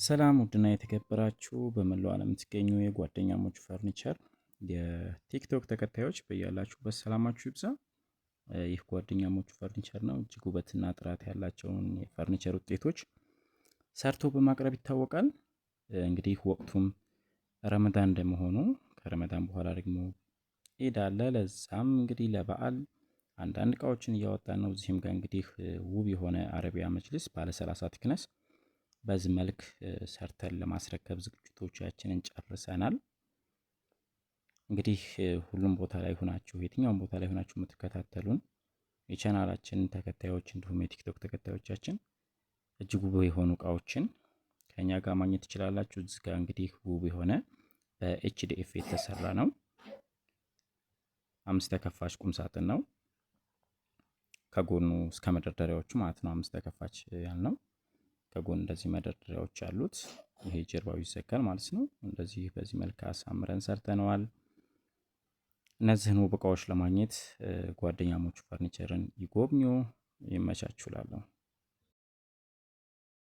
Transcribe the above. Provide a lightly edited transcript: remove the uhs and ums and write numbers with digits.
ሰላም ውድና የተከበራችሁ በመላው ዓለም የምትገኙ የጓደኛሞች ፈርኒቸር የቲክቶክ ተከታዮች በያላችሁበት ሰላማችሁ ይብዛ። ይህ ጓደኛሞች ፈርኒቸር ነው። እጅግ ውበትና ጥራት ያላቸውን የፈርኒቸር ውጤቶች ሰርቶ በማቅረብ ይታወቃል። እንግዲህ ወቅቱም ረመዳን እንደመሆኑ ከረመዳን በኋላ ደግሞ ኢድ አለ። ለዛም እንግዲህ ለበዓል አንዳንድ እቃዎችን እያወጣን ነው። እዚህም ጋር እንግዲህ ውብ የሆነ አረቢያ መጅልስ ባለ 30 ቲክነስ በዚህ መልክ ሰርተን ለማስረከብ ዝግጅቶቻችንን ጨርሰናል። እንግዲህ ሁሉም ቦታ ላይ ሆናችሁ የትኛውም ቦታ ላይ ሆናችሁ የምትከታተሉን የቻናላችን ተከታዮች እንዲሁም የቲክቶክ ተከታዮቻችን እጅግ ውብ የሆኑ እቃዎችን ከኛ ጋር ማግኘት ትችላላችሁ። እዚህ ጋር እንግዲህ ውብ የሆነ በኤችዲኤፍ የተሰራ ነው። 5 ተከፋች ቁም ሳጥን ነው። ከጎኑ እስከ መደርደሪያዎቹ ማለት ነው 5 ተከፋች ያልነው። ከጎን እንደዚህ መደርደሪያዎች አሉት። ይሄ ጀርባው ይዘጋል ማለት ነው። እንደዚህ በዚህ መልክ አሳምረን ሰርተነዋል። እነዚህን ውብ እቃዎች ለማግኘት ጓደኛሞች ፈርኒቸርን ይጎብኙ። ይመቻችሁ እላለሁ።